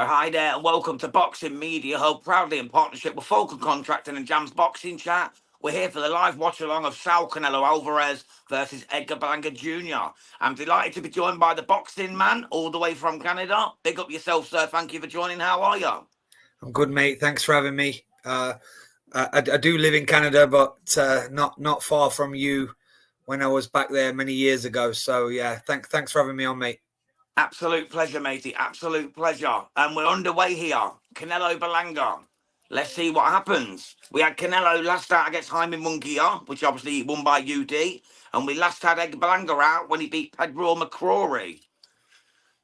So hi there and welcome to Boxing Media Hub, proudly in partnership with Falcon Contracting and Jam's Boxing Chat. We're here for the live watch-along of Saul Canelo Alvarez versus Edgar Berlanga Jr. I'm delighted to be joined by the boxing man all the way from Canada. Big up yourself, sir. Thank you for joining. How are you? I'm good, mate. Thanks for having me. I do live in Canada, but not far from you when I was back there many years ago. So, yeah, thanks for having me on, mate. Absolute pleasure, matey. Absolute pleasure. And we're underway here. Canelo Berlanga. Let's see what happens. We had Canelo last out against Jaime Munguia, which obviously he won by UD. And we last had Edgar Berlanga out when he beat Pedro McCrory.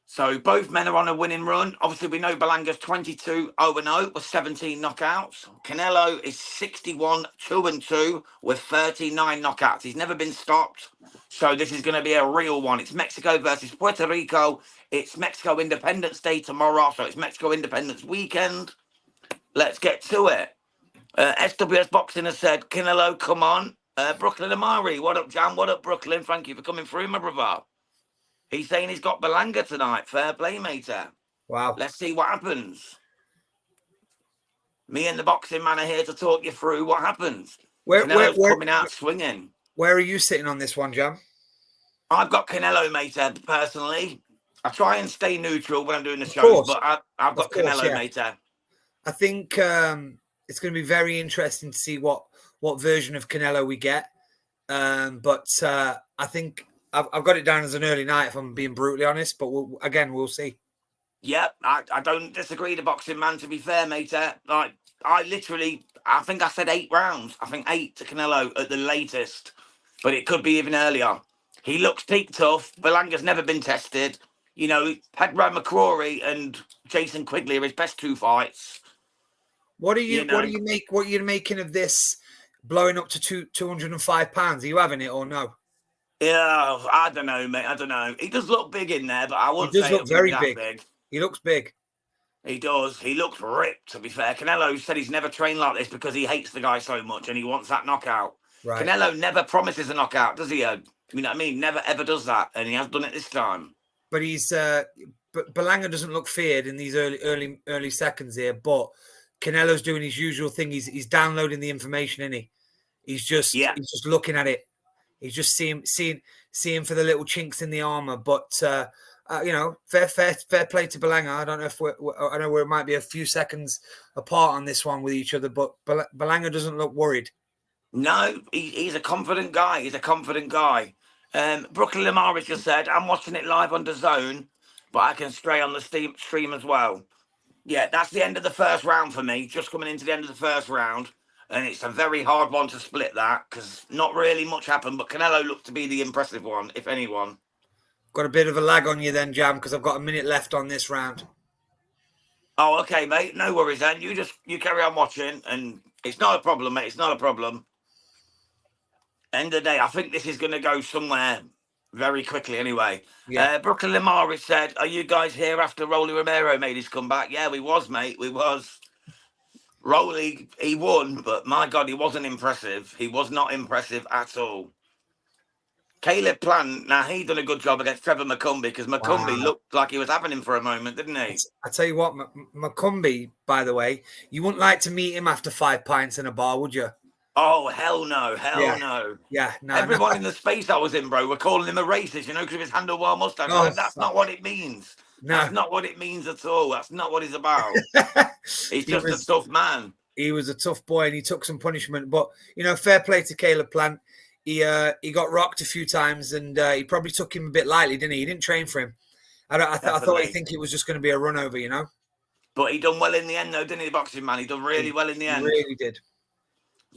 So both men are on a winning run. Obviously, we know Berlanga's 22-0-0 with 17 knockouts. Canelo is 61-2-2 with 39 knockouts. He's never been stopped. So this is going to be a real one. It's Mexico versus Puerto Rico. It's Mexico Independence Day tomorrow. So it's Mexico Independence weekend. Let's get to it. SWS Boxing has said, Canelo, come on. Brooklyn Amari, what up, Jam? What up, Brooklyn? Thank you for coming through, my brother. He's saying he's got Berlanga tonight. Fair play, mater. Wow. Let's see what happens. Me and the boxing man are here to talk you through what happens. Canelo's coming out swinging. Where are you sitting on this one, Jam? I've got Canelo, mater, personally. I try and stay neutral when I'm doing the shows, but I've got Canelo, mater. I think it's going to be very interesting to see what version of Canelo we get. But I think I've got it down as an early night, if I'm being brutally honest. But we'll see. Yep, I don't disagree, the boxing man, to be fair, mater. Like, I think I said 8 rounds. I think 8 to Canelo at the latest. But it could be even earlier. He looks peak tough. Berlanga's never been tested. You know, Pedro McCrory and Jason Quigley are his best 2 fights. What are you making of this blowing up to 205 pounds? Are you having it or no? Yeah, I don't know, mate. I don't know. He does look big in there, but I wouldn't say look very big. big. He looks big. He does. He looks ripped, to be fair. Canelo said he's never trained like this because he hates the guy so much and he wants that knockout. Right. Canelo never promises a knockout, does he, Ed? You know what I mean? Never, ever does that. And he has done it this time. But but Berlanga doesn't look feared in these early seconds here. But Canelo's doing his usual thing. He's downloading the information, isn't he? He's just looking at it. He's just seeing for the little chinks in the armor. But you know, fair play to Berlanga. I don't know if I know we might be a few seconds apart on this one with each other, but Berlanga doesn't look worried. No, he's a confident guy. He's a confident guy. Brooklyn Lamar just said, I'm watching it live on DAZN, but I can stray on the stream as well. Yeah, that's the end of the first round for me. Just coming into the end of the first round. And it's a very hard one to split that because not really much happened, but Canelo looked to be the impressive one, if anyone. Got a bit of a lag on you then, Jam, because I've got a minute left on this round. Oh, okay, mate. No worries then. You carry on watching, and it's not a problem, mate. It's not a problem. End of the day, I think this is going to go somewhere very quickly anyway. Yeah. Brooklyn Lamar said, are you guys here after Rolly Romero made his comeback? Yeah, we was, mate. We was. Rolly, he won, but my God, he wasn't impressive. He was not impressive at all. Caleb Plant, now he done a good job against Trevor McCumbee because McCumbee looked like he was having him for a moment, didn't he? I tell you what, McCumbee, by the way, you wouldn't like to meet him after 5 pints in a bar, would you? Oh, hell no. No. Yeah, no. Everyone in the space I was in, bro, were calling him a racist, you know, because of his handlebar mustache. Oh, that's not what it means. No. That's not what it means at all. That's not what he's about. He's just a tough man. He was a tough boy and he took some punishment. But, you know, fair play to Caleb Plant. He got rocked a few times and he probably took him a bit lightly, didn't he? He didn't train for him. I thought he'd think it was just going to be a run over, you know? But he done well in the end, though, didn't he, the boxing man? He done really well in the end. He really did.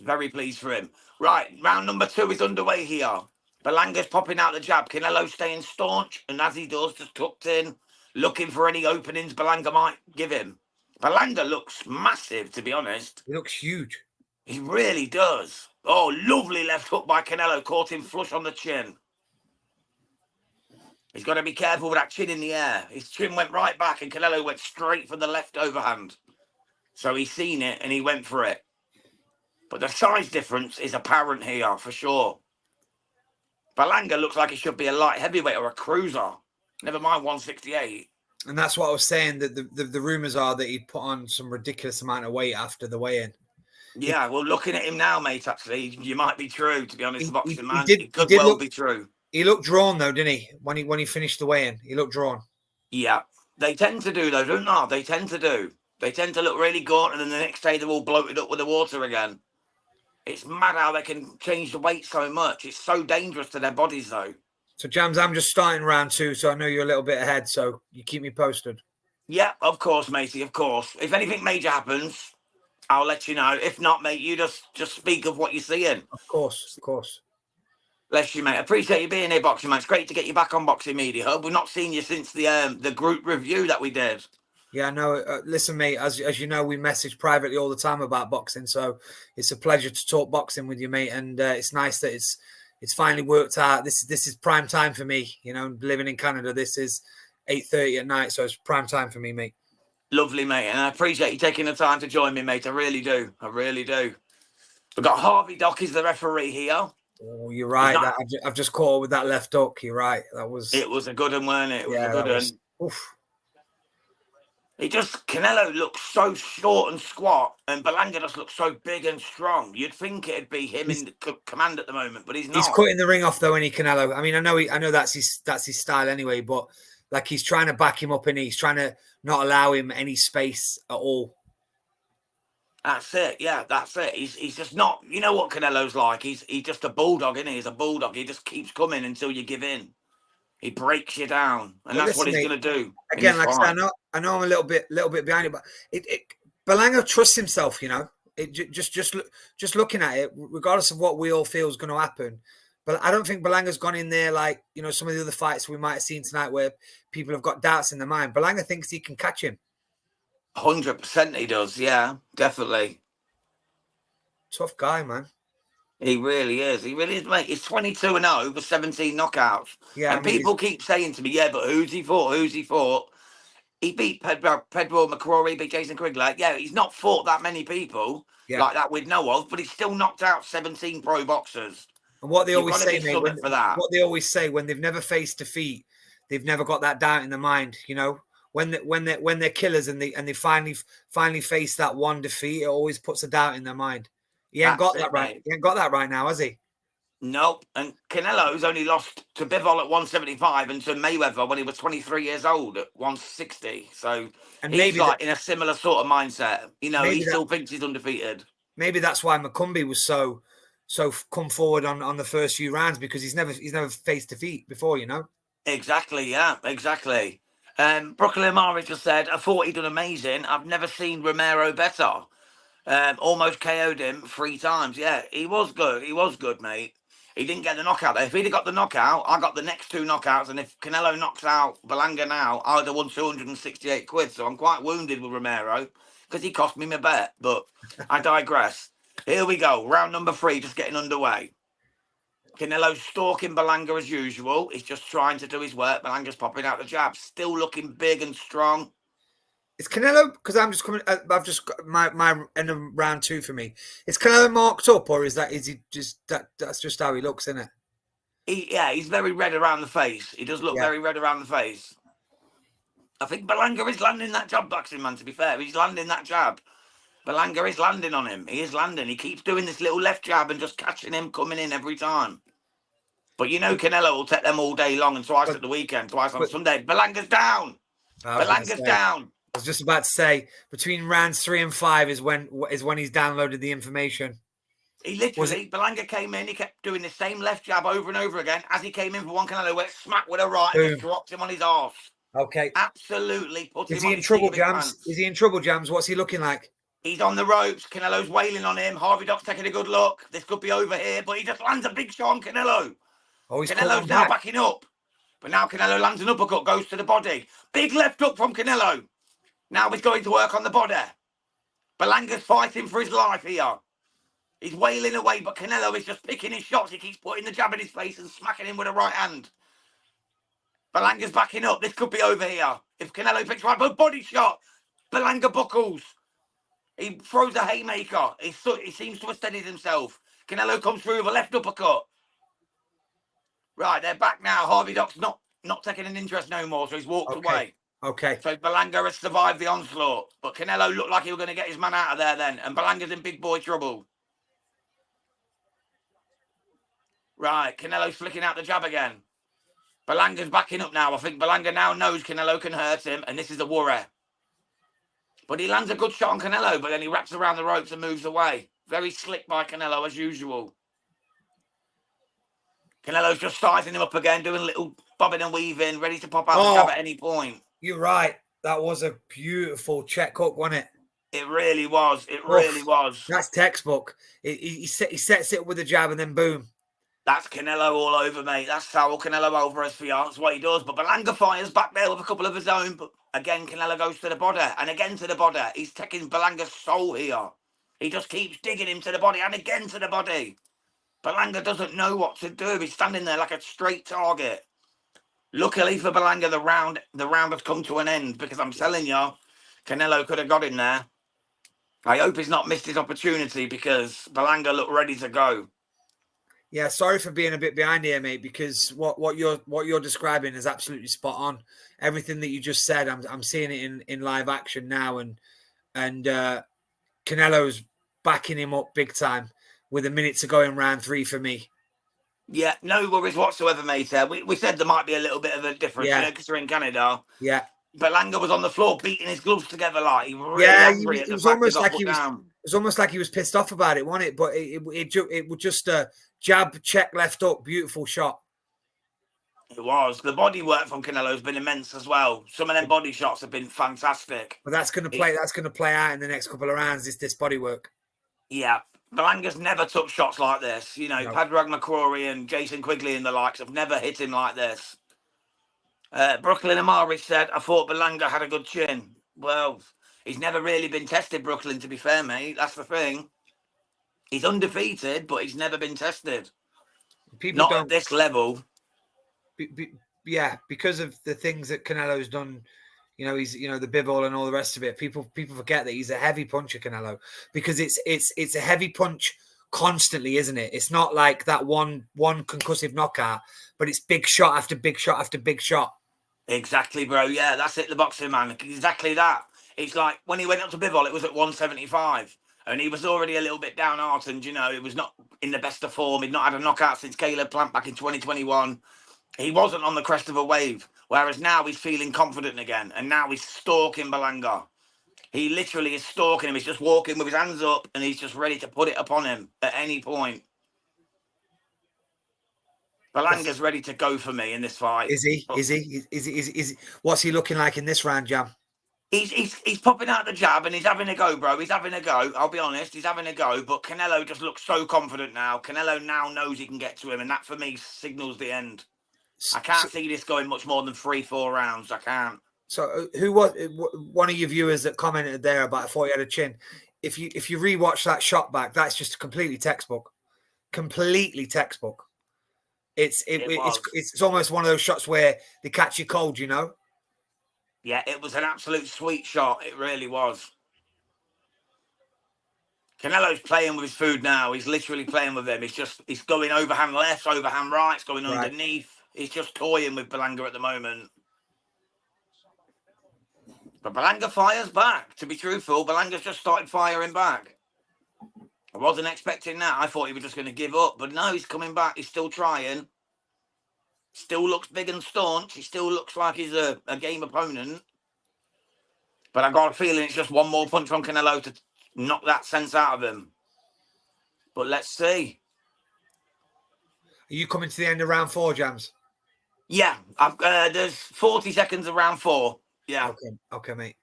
Very pleased for him. Right, round number 2 is underway here. Berlanga's popping out the jab. Canelo staying staunch, and as he does, just tucked in, looking for any openings Berlanga might give him. Berlanga looks massive, to be honest. He looks huge. He really does. Oh, lovely left hook by Canelo, caught him flush on the chin. He's got to be careful with that chin in the air. His chin went right back, and Canelo went straight for the left overhand. So he's seen it, and he went for it. But the size difference is apparent here, for sure. Berlanga looks like he should be a light heavyweight or a cruiser. Never mind 168. And that's what I was saying, that the rumors are that he'd put on some ridiculous amount of weight after the weigh-in. Yeah, well, looking at him now, mate, actually, you might be true, to be honest, the boxing man. It could He well look, be true. He looked drawn, though, didn't he? When he finished the weigh-in, he looked drawn. Yeah, they tend to do, though, don't they? They tend to do. They tend to look really gaunt, and then the next day they're all bloated up with the water again. It's mad how they can change the weight so much. It's so dangerous to their bodies, though. So, Jams, I'm just starting round 2, so I know you're a little bit ahead, so you keep me posted. Yeah, of course, matey, of course. If anything major happens, I'll let you know. If not, mate, you just speak of what you're seeing. Of course, of course. Bless you, mate. Appreciate you being here, Boxing Man. It's great to get you back on Boxing Media Hub. We've not seen you since the group review that we did. Yeah, no. Listen, mate. As you know, we message privately all the time about boxing, so it's a pleasure to talk boxing with you, mate. And it's nice that it's finally worked out. This is prime time for me. You know, living in Canada, this is 8:30 at night, so it's prime time for me, mate. Lovely, mate. And I appreciate you taking the time to join me, mate. I really do. I really do. We've got Harvey Dock is the referee here. Oh, you're right. I've just caught up with that left hook. You're right. It was a good one, weren't it? It was a good one. Oof. Canelo looks so short and squat, and Berlanga just looks so big and strong. You'd think it'd be him in the command at the moment, but he's not. He's cutting the ring off though, any Canelo. I mean, I know that's his style anyway, but like he's trying to back him up, and he's trying to not allow him any space at all. That's it. Yeah, that's it. He's just not. You know what Canelo's like? He's just a bulldog, isn't he? He's a bulldog. He just keeps coming until you give in. He breaks you down, and that's what he's going to do. Again, like I said, I know I'm a little bit behind it, but Berlanga trusts himself. You know, just looking at it, regardless of what we all feel is going to happen. But I don't think Berlanga's gone in there like, you know, some of the other fights we might have seen tonight where people have got doubts in their mind. Berlanga thinks he can catch him. 100% he does. Yeah, definitely. Tough guy, man. He really is. He really is, mate. He's 22-0 with 17 knockouts. Yeah, and people keep saying to me, yeah, but who's he fought? Who's he fought? He beat Pedro McCrory, beat Jason Krigler. Yeah, he's not fought that many people like that we'd know of, but he's still knocked out 17 pro boxers. And what they always say, mate, what they always say, when they've never faced defeat, they've never got that doubt in their mind. You know, when they're killers and they finally face that one defeat, it always puts a doubt in their mind. He ain't got that right. He ain't got that right now, has he? Nope. And Canelo's only lost to Bivol at 175 and to Mayweather when he was 23 years old at 160. So he's like in a similar sort of mindset. You know, he still thinks he's undefeated. Maybe that's why McCumbee was so come forward on the first few rounds, because he's never faced defeat before, you know. Exactly. Yeah. Exactly. Brooklyn Amari just said, I thought he'd done amazing. I've never seen Romero better. Almost KO'd him 3 times. Yeah, he was good. He was good, mate. He didn't get the knockout. If he'd have got the knockout, I got the next 2 knockouts. And if Canelo knocks out Berlanga now, I'd have won 268 quid. So I'm quite wounded with Romero because he cost me my bet. But I digress. Here we go. Round number 3, just getting underway. Canelo's stalking Berlanga as usual. He's just trying to do his work. Berlanga's popping out the jabs. Still looking big and strong. Is Canelo, because I'm just coming, I've just got my end of round 2 for me. Is Canelo marked up, or is he just that's just how he looks, isn't it? He's very red around the face. He does look very red around the face. I think Berlanga is landing that jab, Boxing Man, to be fair. He's landing that jab. Berlanga is landing on him. He is landing. He keeps doing this little left jab and just catching him coming in every time. But you know Canelo will take them all day long and twice at the weekend, twice on Sunday. Berlanga's down. Berlanga's down. I was just about to say, between rounds 3 and 5 is when he's downloaded the information. He literally, Berlanga came in, he kept doing the same left jab over and over again. As he came in for one, Canelo went smack with a right and just dropped him on his arse. Okay. Absolutely. Is he in trouble, Jams? Is he in trouble, Jams? What's he looking like? He's on the ropes. Canelo's wailing on him. Harvey Dock's taking a good look. This could be over here, but he just lands a big shot on Canelo. Oh, he's Canelo's now backing up. But now Canelo lands an uppercut, goes to the body. Big left hook from Canelo. Now he's going to work on the body. Berlanga's fighting for his life here. He's wailing away, but Canelo is just picking his shots. He keeps putting the jab in his face and smacking him with a right hand. Berlanga's backing up. This could be over here. If Canelo picks right, but body shot. Berlanga buckles. He throws a haymaker. He seems to have steadied himself. Canelo comes through with a left uppercut. Right, they're back now. Harvey Dock's not taking an interest no more, so he's walked away. Okay. So Berlanga has survived the onslaught, but Canelo looked like he was going to get his man out of there then, and Berlanga's in big boy trouble. Right, Canelo's flicking out the jab again. Berlanga's backing up now. I think Berlanga now knows Canelo can hurt him, and this is a worry. But he lands a good shot on Canelo, but then he wraps around the ropes and moves away. Very slick by Canelo, as usual. Canelo's just sizing him up again, doing a little bobbing and weaving, ready to pop out the jab at any point. You're right. That was a beautiful check hook, wasn't it? It really was. It really was. That's textbook. He sets it up with a jab and then boom. That's Canelo all over, mate. That's Saul, Canelo Alvarez for you. That's what he does. But Berlanga fires back there with a couple of his own. But again, Canelo goes to the body. And again to the body. He's taking Berlanga's soul here. He just keeps digging him to the body and again to the body. Berlanga doesn't know what to do. He's standing there like a straight target. Luckily for Berlanga, the round has come to an end, because I'm telling you, Canelo could have got in there. I hope he's not missed his opportunity, because Berlanga looked ready to go. Yeah, sorry for being a bit behind here, mate, because what you're describing is absolutely spot on. Everything that you just said, I'm seeing it in live action now, and Canelo's backing him up big time with a minute to go in round 3 for me. Yeah, no worries whatsoever, mate. We said there might be a little bit of a difference, because we're in Canada. Yeah. Berlanga was on the floor beating his gloves together like he really angry at the fact he got put down. It was almost like he was pissed off about it, wasn't it? But it was just a jab, check, left up, beautiful shot. It was. The body work from Canelo has been immense as well. Some of them body shots have been fantastic. But that's going to play out in the next couple of rounds. This body work. Yeah, Berlanga's never took shots like this. You know, no. Padraig McCrory and Jason Quigley and the likes have never hit him like this. Brooklyn Amari said, I thought Berlanga had a good chin. Well, he's never really been tested, Brooklyn, to be fair, mate. That's the thing. He's undefeated, but he's never been tested. People not don't, at this level. Yeah, because of the things that Canelo's done. You know, he's the bivol and all the rest of it. People forget that he's a heavy puncher, Canelo, because it's a heavy punch constantly, isn't it? It's not like that one concussive knockout, but it's big shot after big shot after big shot. Exactly, bro. Yeah, that's it, the boxing, man. Exactly that. It's like when he went up to bivol, it was at 175. And he was already a little bit downhearted, you know. He was not in the best of form. He'd not had a knockout since Caleb Plant back in 2021. He wasn't on the crest of a wave. Whereas now he's feeling confident again. And now he's stalking Berlanga. He literally is stalking him. He's just walking with his hands up and he's just ready to put it upon him at any point. Berlanga's ready to go for me in this fight. Is he? Is he? What's he looking like in this round, Jam? He's popping out the jab and he's having a go, bro. He's having a go. I'll be honest, he's having a go. But Canelo just looks so confident now. Canelo now knows he can get to him, and that for me signals the end. I can't see this going much more than 3-4 rounds. I can't. So who was one of your viewers that commented there about I thought he had a chin? If you rewatch that shot back, that's just completely textbook. Completely textbook. It's almost one of those shots where they catch you cold, you know. Yeah, it was an absolute sweet shot. It really was. Canelo's playing with his food now. He's literally playing with him. He's going overhand left, overhand right. It's going underneath. He's just toying with Berlanga at the moment. But Berlanga fires back. To be truthful, Berlanga's just started firing back. I wasn't expecting that. I thought he was just going to give up. But no, he's coming back. He's still trying. Still looks big and staunch. He still looks like he's a game opponent. But I got a feeling it's just one more punch from Canelo to knock that sense out of him. But let's see. Are you coming to the end of round 4, Jams? Yeah. There's 40 seconds of round 4. Yeah. Okay, mate.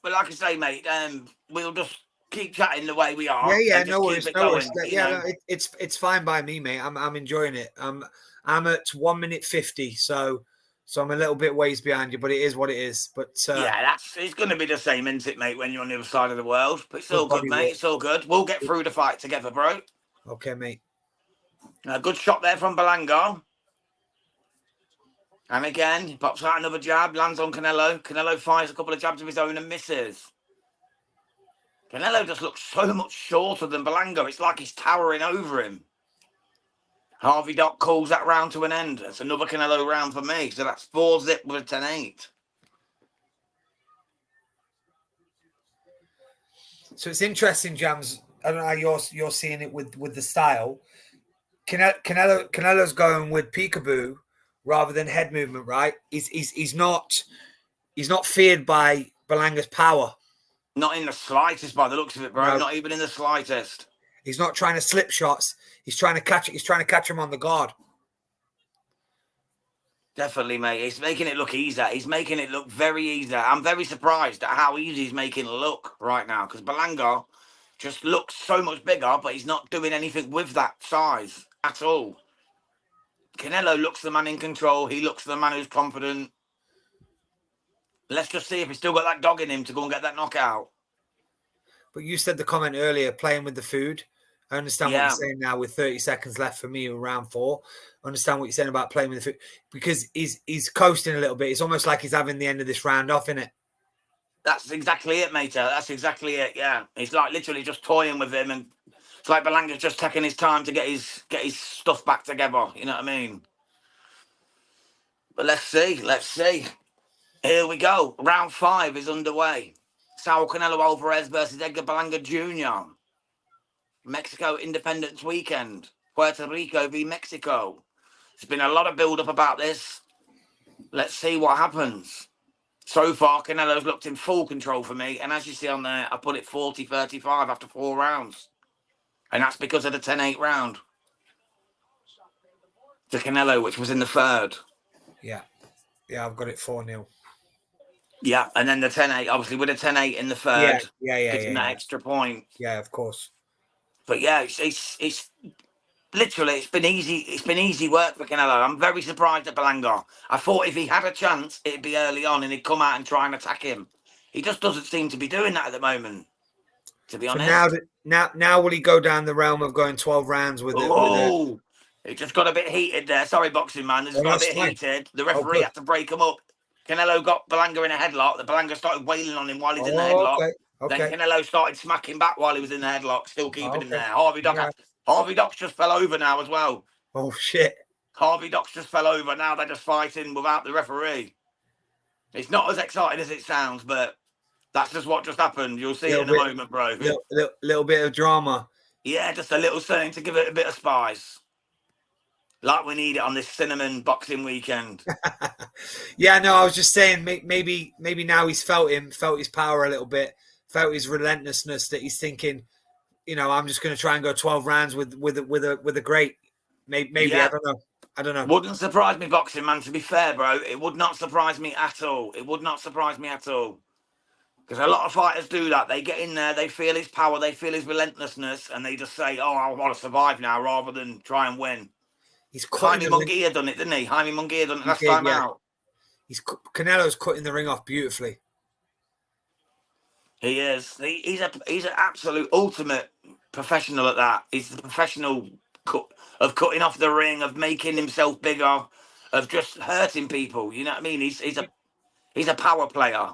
But like I say, mate, we'll just keep chatting the way we are. Yeah, no worries. It's fine by me, mate. I'm enjoying it. I'm at 1 minute 50, so I'm a little bit ways behind you, but it is what it is. But yeah, it's going to be the same, isn't it, mate? When you're on the other side of the world, but it's all good, mate. It's all good. We'll get through the fight together, bro. Okay, mate. A good shot there from Berlanga. And again, he pops out another jab, lands on Canelo. Canelo fires a couple of jabs of his own and misses. Canelo just looks so much shorter than Berlanga. It's like he's towering over him. Harvey Dock calls that round to an end. It's another Canelo round for me. So that's 4-zip with a 10-8. So it's interesting, Jams. I don't know how you're seeing it with the style. Canelo's going with peekaboo rather than head movement, right? He's not feared by Berlanga's power. Not in the slightest, by the looks of it, bro. No. Not even in the slightest. He's not trying to slip shots. He's trying to catch it. He's trying to catch him on the guard. Definitely, mate. He's making it look easy. He's making it look very easy. I'm very surprised at how easy he's making it look right now, because Berlanga just looks so much bigger, but he's not doing anything with that size at all. Canelo looks the man in control. He looks the man who's confident. Let's just see if he's still got that dog in him to go and get that knockout. But you said the comment earlier, playing with the food. I understand what you're saying now with 30 seconds left for me in round 4. I understand what you're saying about playing with the food, because he's coasting a little bit. It's almost like he's having the end of this round off, innit? That's exactly it, mate. That's exactly it, yeah. He's like literally just toying with him, and it's like Berlanga's just taking his time to get his stuff back together. You know what I mean? But let's see. Here we go. Round 5 is underway. Saul Canelo Alvarez versus Edgar Berlanga Jr. Mexico Independence Weekend. Puerto Rico v Mexico. There's been a lot of build-up about this. Let's see what happens. So far, Canelo's looked in full control for me. And as you see on there, I put it 40-35 after 4 rounds. And that's because of the 10-8 round to Canelo, which was in the 3rd. Yeah, I've got it 4-0. Yeah, and then the 10-8, obviously, with a 10-8 in the 3rd. Yeah. That extra point. Yeah, of course. But yeah, it's literally, it's been easy work for Canelo. I'm very surprised at Berlanga. I thought if he had a chance, it'd be early on and he'd come out and try and attack him. He just doesn't seem to be doing that at the moment, to be honest. Now will he go down the realm of going 12 rounds with it? Oh, it just got a bit heated there. Sorry, boxing man. It's got a bit heated. The referee had to break him up. Canelo got Berlanga in a headlock. The Berlanga started wailing on him while he's in the headlock. Okay. Then Canelo started smacking back while he was in the headlock, still keeping him there. Harvey Dock's just fell over now as well. Oh, shit. Harvey Dock's just fell over. Now they're just fighting without the referee. It's not as exciting as it sounds, but that's just what just happened. You'll see it in a moment, bro. Little bit of drama. Yeah, just a little something to give it a bit of spice. Like we need it on this cinnamon boxing weekend. Yeah, no, I was just saying maybe now he's felt his power a little bit, felt his relentlessness, that he's thinking, I'm just going to try and go 12 rounds with a great. Maybe yeah. I don't know. Wouldn't surprise me, boxing man. To be fair, bro, it would not surprise me at all. Because a lot of fighters do that. They get in there, they feel his power, they feel his relentlessness, and they just say, "Oh, I want to survive now," rather than try and win. Jaime Munguia done it, didn't he? Jaime Munguia done it last time out. Canelo's cutting the ring off beautifully. He is. He's an absolute ultimate professional at that. He's the professional of cutting off the ring, of making himself bigger, of just hurting people. You know what I mean? He's a power player.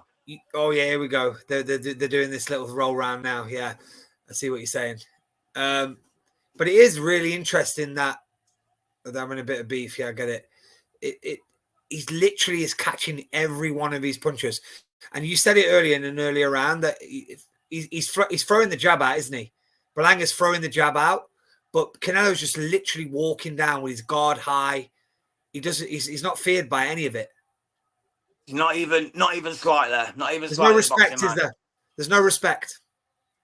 Oh yeah, here we go. They're doing this little roll round now. Yeah, I see what you're saying. But it is really interesting that they're having a bit of beef. Yeah, I get it. He's literally is catching every one of his punches. And you said it earlier in an earlier round that he's throwing the jab out, isn't he? Berlanga's throwing the jab out, but Canelo's just literally walking down with his guard high. He's not feared by any of it. Not even slightly. Not even There's slightly. No respect, is there? There's no respect.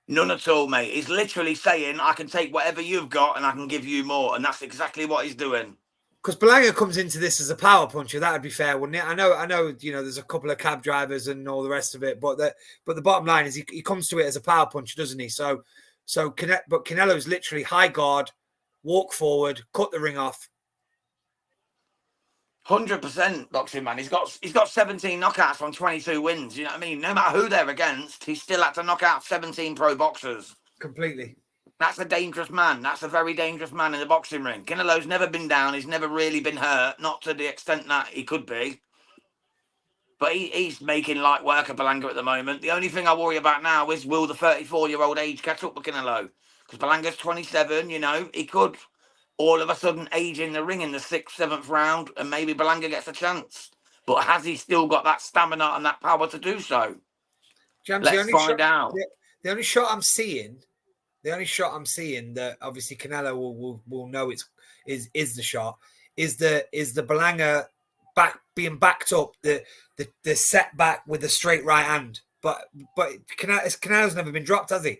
None at all, mate. He's literally saying, "I can take whatever you've got and I can give you more," and that's exactly what he's doing. Because Berlanga comes into this as a power puncher, that would be fair, wouldn't it? I know. There's a couple of cab drivers and all the rest of it, but the bottom line is he comes to it as a power puncher, doesn't he? So Canelo's literally high guard, walk forward, cut the ring off. 100% boxing man. He's got 17 knockouts from 22 wins. You know what I mean? No matter who they're against, he still had to knock out 17 pro boxers. Completely. That's a dangerous man. That's a very dangerous man in the boxing ring. Canelo's never been down. He's never really been hurt, not to the extent that he could be. But he's making light work of Berlanga at the moment. The only thing I worry about now is, will the 34-year-old age catch up with Canelo? Because Berlanga's 27, he could all of a sudden age in the ring in the 6th, 7th round, and maybe Berlanga gets a chance. But has he still got that stamina and that power to do so? James, Let's find out. The only shot I'm seeing that obviously Canelo will know is the shot is the Berlanga being backed up, the setback with the straight right hand. But Canelo's never been dropped, has he?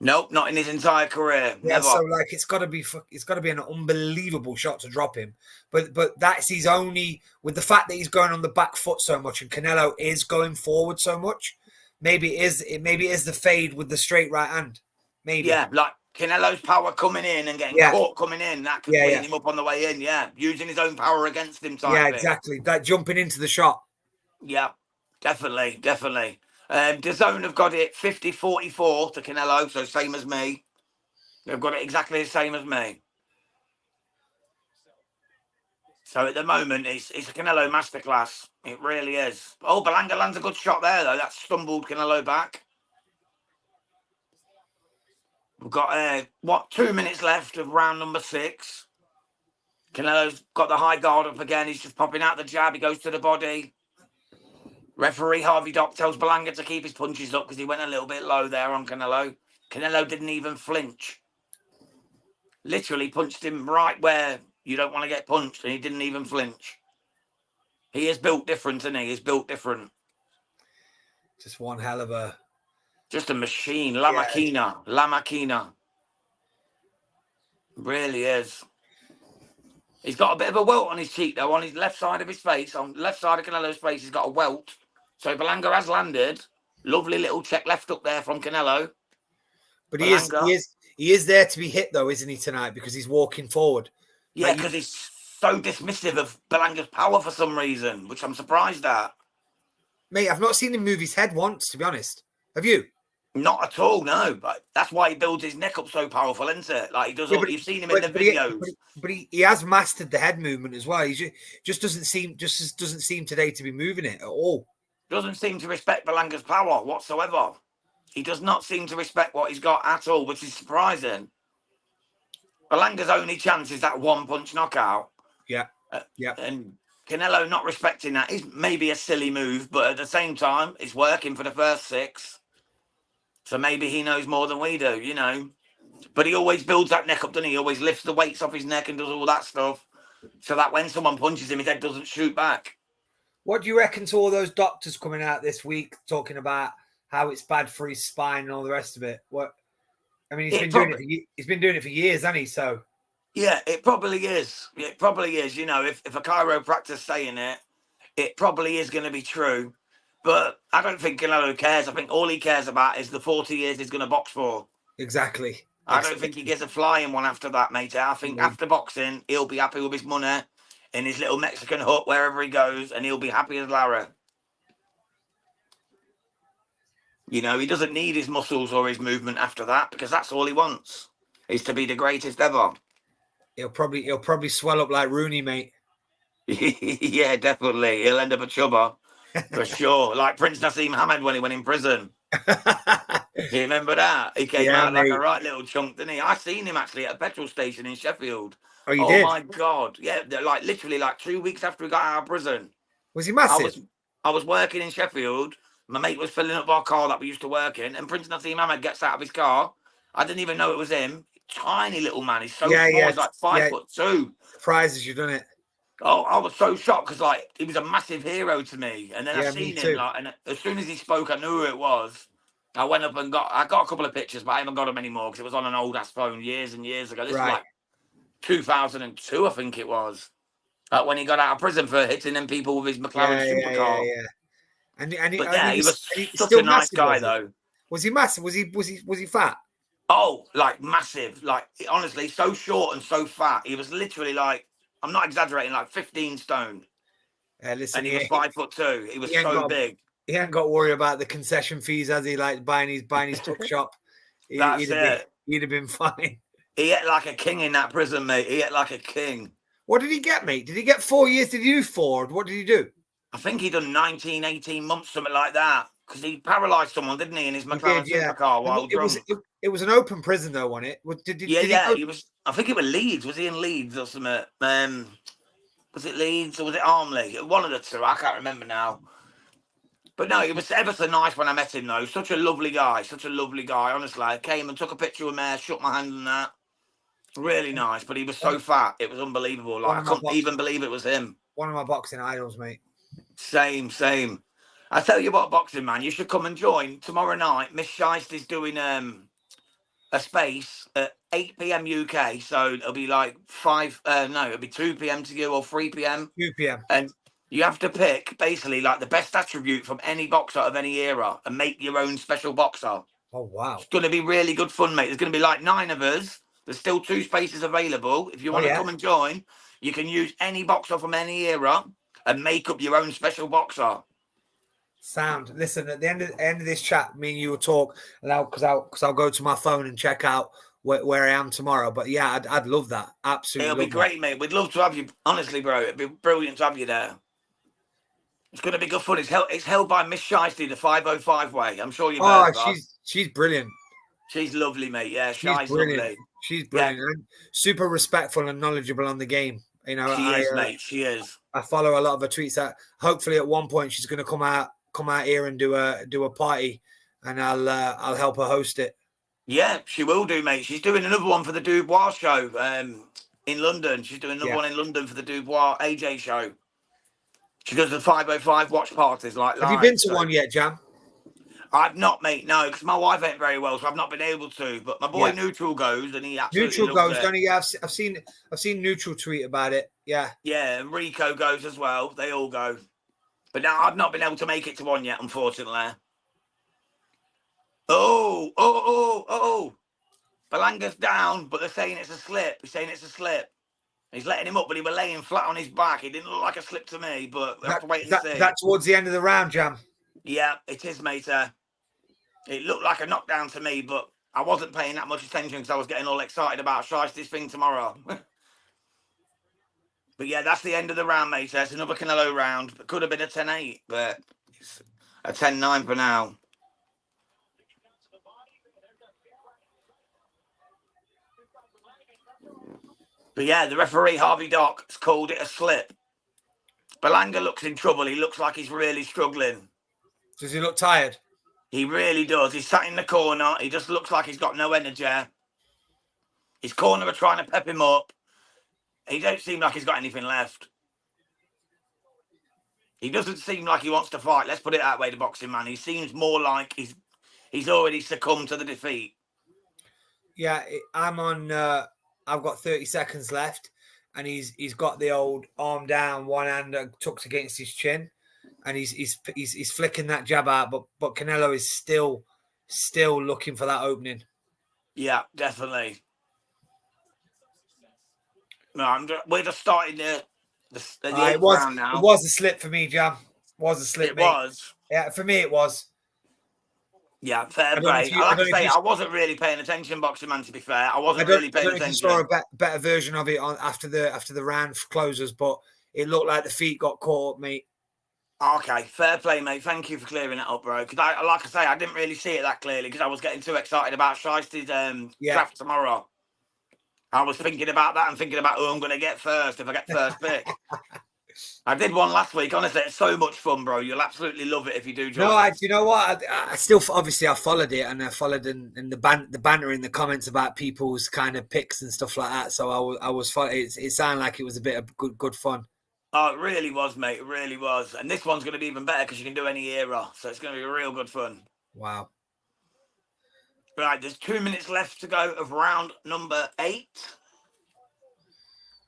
Nope, not in his entire career. Yeah, Never. so like it's got to be an unbelievable shot to drop him. But that's his only, with the fact that he's going on the back foot so much and Canelo is going forward so much. Maybe it is the fade with the straight right hand. Maybe. Yeah, like Canelo's power coming in and getting caught coming in, that could clean him up on the way in. Yeah, using his own power against him. Exactly. That jumping into the shot. Yeah, definitely. DAZN have got it 50-44 to Canelo, so same as me. They've got it exactly the same as me. So at the moment, it's a Canelo masterclass. It really is. Oh, Berlanga lands a good shot there, though. That stumbled Canelo back. We've got, 2 minutes left of round number 6. Canelo's got the high guard up again. He's just popping out the jab. He goes to the body. Referee Harvey Dock tells Berlanga to keep his punches up because he went a little bit low there on Canelo. Canelo didn't even flinch. Literally punched him right where you don't want to get punched, and he didn't even flinch. He is built different, isn't he? He's built different. Just one hell of a... Just a machine. La Máquina. Really is. He's got a bit of a welt on his cheek, though, on his left side of his face. On the left side of Canelo's face, he's got a welt. So Berlanga has landed. Lovely little check left up there from Canelo. But he is there to be hit, though, isn't he, tonight? Because he's walking forward. Yeah, because he's so dismissive of Berlanga's power for some reason, which I'm surprised at. Mate, I've not seen him move his head once, to be honest. Have you? Not at all, no. But that's why he builds his neck up so powerful, isn't it? Like he does. You've seen him in the videos. But he has mastered the head movement as well. He just doesn't seem today to be moving it at all. Doesn't seem to respect Berlanga's power whatsoever. He does not seem to respect what he's got at all, which is surprising. Berlanga's only chance is that one punch knockout. Yeah. And Canelo not respecting that is maybe a silly move, but at the same time, it's working for the first 6. So maybe he knows more than we do, you know. But he always builds that neck up, doesn't he? He always lifts the weights off his neck and does all that stuff so that when someone punches him, his head doesn't shoot back. What do you reckon to all those doctors coming out this week talking about how it's bad for his spine and all the rest of it? He's been doing it for years, hasn't he? So yeah, it probably is. It probably is. You know, if a chiropractor's saying it, it probably is going to be true. But I don't think Canelo cares. I think all he cares about is the 40 years he's going to box for. Exactly. I don't think he gets a flying one after that, mate. I think after boxing, he'll be happy with his money in his little Mexican hut wherever he goes, and he'll be happy as Lara. You know, he doesn't need his muscles or his movement after that because that's all he wants is to be the greatest ever. He'll probably swell up like Rooney, mate. Yeah, definitely. He'll end up a chubber for sure. Like Prince Nassim Hamed when he went in prison. You remember that? He came out like a right little chunk, didn't he? I seen him actually at a petrol station in Sheffield. Oh, you did? Oh my God. Yeah, like literally like 2 weeks after he got out of prison. Was he massive? I was working in Sheffield. My mate was filling up our car that we used to work in, and Prince Nassim Hamed gets out of his car. I didn't even know it was him. Tiny little man. He's so small. He's like 5'2". Surprises you've done it. Oh, I was so shocked because like he was a massive hero to me. And then I seen him and as soon as he spoke, I knew who it was. I went up and got a couple of pictures, but I haven't got them anymore because it was on an old ass phone years and years ago. This was like 2002, I think it was. When he got out of prison for hitting them people with his McLaren supercar. He was such a nice guy, though. Was he massive? Was he fat? Oh, like massive. Like honestly, so short and so fat. He was literally like, I'm not exaggerating, like 15 stone. Listen, and he was 5'2". He was so big. He ain't got to worry about the concession fees, has he? Like buying his tuck shop. He'd have been fine. He ate like a king in that prison, mate. He ate like a king. What did he get, mate? Did he get 4 years? Did he do 4? What did he do? I think he done 19, 18 months, something like that. because he paralysed someone, didn't he, in his He McLaren did, yeah. supercar while drunk. It was an open prison though, wasn't it? Did Yeah, he go? he was. I think it was Leeds. Was he in Leeds or something? Was it Leeds or was it Armley? One of the two. I can't remember now. But no, he was ever so nice when I met him, though. Such a lovely guy. Such a lovely guy. Honestly, I came and took a picture with me, shook my hand and that. Really nice. But he was so fat, it was unbelievable. Like I couldn't even believe it was him. One of my boxing idols, mate. Same. I tell you what, boxing man, you should come and join tomorrow night. Miss Shiest is doing a space at 8 p.m. UK, so it'll be like it'll be 2 p.m. to you or 3 p.m. 2 p.m. And you have to pick basically like the best attribute from any boxer of any era and make your own special boxer. Oh wow! It's going to be really good fun, mate. There's going to be like 9 of us. There's still 2 spaces available. If you want to come and join, you can use any boxer from any era and make up your own special boxer. Sound. Listen, at the end of this chat, me and you will talk now because I'll go to my phone and check out where I am tomorrow. But yeah, I'd love that. Absolutely, it'll be great, mate. We'd love to have you. Honestly, bro, it'd be brilliant to have you there. It's going to be good fun. It's held by Miss Shiesty, the 505 way. I'm sure you've heard of her. She's brilliant. She's lovely, mate. Yeah, she's lovely. She's brilliant. Yeah. And super respectful and knowledgeable on the game. You know, she is, mate. She is. I follow a lot of her tweets. That hopefully at one point she's going to come out here and do a party, and I'll help her host it. Yeah, she will do, mate. She's doing another one for the Dubois show in London. She's doing another one in London for the Dubois AJ show. She does the 505 watch parties like Have you been to one yet, Jam? I've not, mate. No, because my wife ain't very well, so I've not been able to. But my boy Neutral goes, and he absolutely Neutral loves goes, don't he? I've seen Neutral tweet about it. Yeah. Yeah, and Rico goes as well. They all go. But now I've not been able to make it to one yet, unfortunately. Oh. Berlanga's down, but they're saying it's a slip. He's saying it's a slip. He's letting him up, but he was laying flat on his back. He didn't look like a slip to me, but we have to wait and see. That's towards the end of the round, Jam. Yeah, it is, mate. It looked like a knockdown to me, but I wasn't paying that much attention because I was getting all excited about Shiesty's thing tomorrow. But yeah, that's the end of the round, mate. That's another Canelo round. It could have been a 10-8, but it's a 10-9 for now. But yeah, the referee, Harvey Dock, has called it a slip. Berlanga looks in trouble. He looks like he's really struggling. Does he look tired? He really does. He's sat in the corner. He just looks like he's got no energy. His corner are trying to pep him up. He don't seem like he's got anything left. He doesn't seem like he wants to fight. Let's put it that way, the boxing man. He seems more like he's already succumbed to the defeat. Yeah, I'm on... I've got 30 seconds left, and he's got the old arm down, one hand tucked against his chin, and he's flicking that jab out. But Canelo is still looking for that opening. Yeah, definitely. No, we're just starting the round now. It was a slip for me, Jam. It was. Yeah, for me it was. Yeah, fair play. I wasn't really paying attention, boxing man. To be fair, I wasn't really paying attention. I saw a better version of it after the round closes, but it looked like the feet got caught up, mate. Okay, fair play, mate. Thank you for clearing that up, bro. Because like I say, I didn't really see it that clearly because I was getting too excited about Shiesty's draft tomorrow. I was thinking about that and thinking about who I'm going to get first if I get first pick. I did one last week. Honestly, it's so much fun, bro. You'll absolutely love it if you do join. No, you know what? I still, obviously, I followed it and I followed in the banter in the comments about people's kind of picks and stuff like that. So I was it sounded like it was a bit of good fun. Oh, it really was, mate. It really was. And this one's going to be even better because you can do any era. So it's going to be real good fun. Wow. Right, there's 2 minutes left to go of round number 8.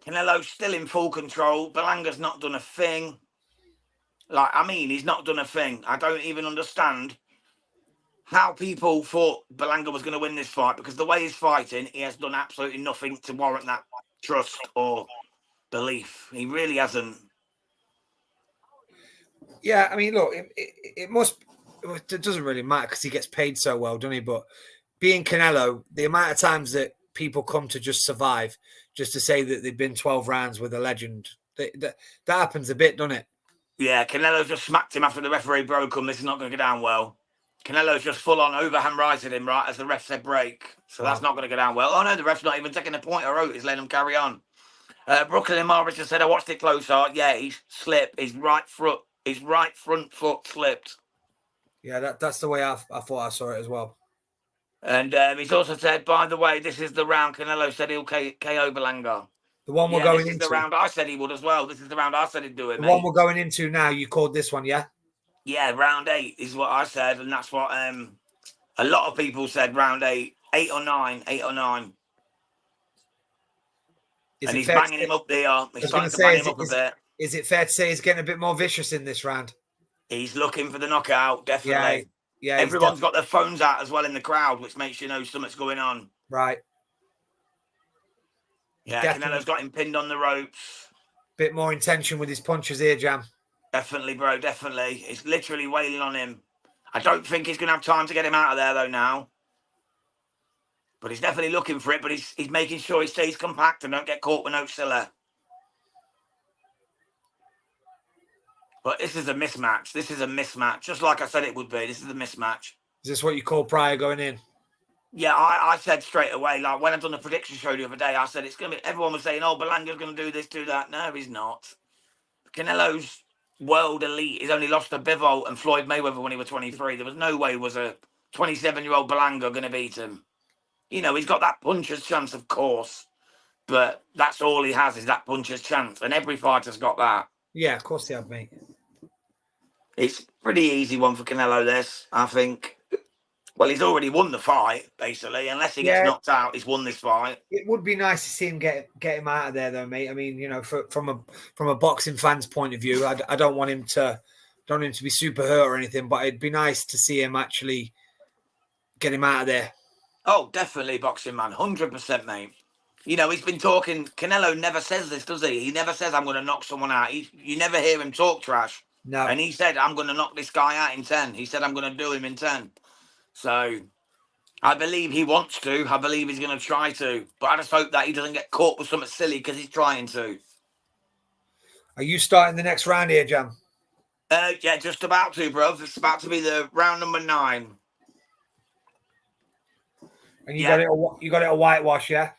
Canelo's still in full control. Berlanga's not done a thing. He's not done a thing. I don't even understand how people thought Berlanga was going to win this fight because the way he's fighting, he has done absolutely nothing to warrant that trust or belief. He really hasn't. Yeah, I mean, look, it doesn't really matter because he gets paid so well, doesn't he? But being Canelo, the amount of times that people come to just survive, just to say that they've been 12 rounds with a legend, that happens a bit, doesn't it? Yeah, Canelo's just smacked him after the referee broke him. This is not going to go down well. Canelo's just full on overhand righted him right as the ref said break. So that's not going to go down well. Oh no, the ref's not even taking a point or out. He's letting him carry on. Brooklyn and Morris just said, I watched it closer. Yeah, he's slipped. His right front foot slipped. Yeah, that's the way I thought I saw it as well. And he's also said, by the way, this is the round Canelo said he'll KO Berlanga. The one we're going into. This is the round I said he would as well. This is the round I said he'd do it, The mate. one we're going into now, you called this one, yeah? Yeah, round 8 is what I said. And that's what a lot of people said, round 8. 8 or 9. 8 or 9. And he's banging him up there. He's trying to bang him up a bit. Is it fair to say he's getting a bit more vicious in this round? He's looking for the knockout, definitely. Yeah. Everyone's got their phones out as well in the crowd, which makes you know something's going on. Right. Yeah, Canelo's got him pinned on the ropes. Bit more intention with his punches here, Jam. Definitely, bro, definitely. He's literally wailing on him. I don't think he's going to have time to get him out of there, though, now. But he's definitely looking for it, but he's making sure he stays compact and don't get caught with no siller. But this is a mismatch. This is a mismatch. Just like I said it would be. This is a mismatch. Is this what you call prior going in? Yeah, I said straight away, like when I done the prediction show the other day, I said it's going to be, everyone was saying, oh, Berlanga's going to do this, do that. No, he's not. Canelo's world elite. He's only lost to Bivol and Floyd Mayweather when he was 23. There was no way was a 27-year-old Berlanga going to beat him. You know, he's got that puncher's chance, of course. But that's all he has is that puncher's chance. And every fighter's got that. Yeah, of course they have, mate. It's a pretty easy one for Canelo, this, I think. Well, he's already won the fight, basically. Unless he gets knocked out, he's won this fight. It would be nice to see him get him out of there, though, mate. I mean, you know, from a boxing fan's point of view, I don't want him to be super hurt or anything, but it'd be nice to see him actually get him out of there. Oh, definitely, boxing man, 100%, mate. You know, he's been talking. Canelo never says this, does he? He never says, I'm going to knock someone out. You never hear him talk trash. No. And he said, I'm going to knock this guy out in 10. He said, I'm going to do him in 10. So I believe he wants to. I believe he's going to try to. But I just hope that he doesn't get caught with something silly because he's trying to. Are you starting the next round here, Jam? Yeah, just about to, bro. It's about to be the round number 9. And you got it a whitewash, yeah?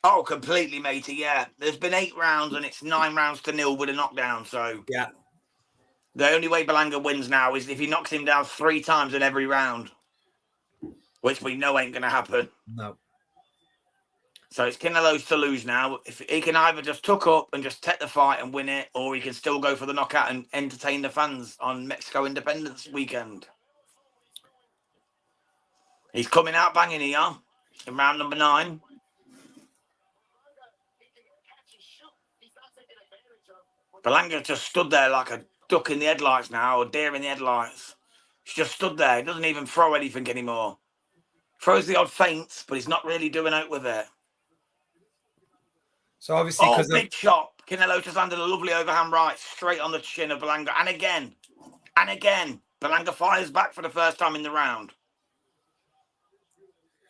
Oh, completely, matey, yeah. There's been 8 rounds and it's 9 rounds to 0 with a knockdown, so... Yeah. The only way Berlanga wins now is if he knocks him down 3 times in every round. Which we know ain't going to happen. No. So it's Canelo's to lose now. If he can either just tuck up and just take the fight and win it, or he can still go for the knockout and entertain the fans on Mexico Independence weekend. He's coming out banging here in round number 9. Berlanga just stood there like a duck in the headlights now, or deer in the headlights. He's just stood there. He doesn't even throw anything anymore. Throws the odd feints, but he's not really doing out with it. So obviously, big shot. Canelo just landed a lovely overhand right straight on the chin of Berlanga. And again. Berlanga fires back for the first time in the round.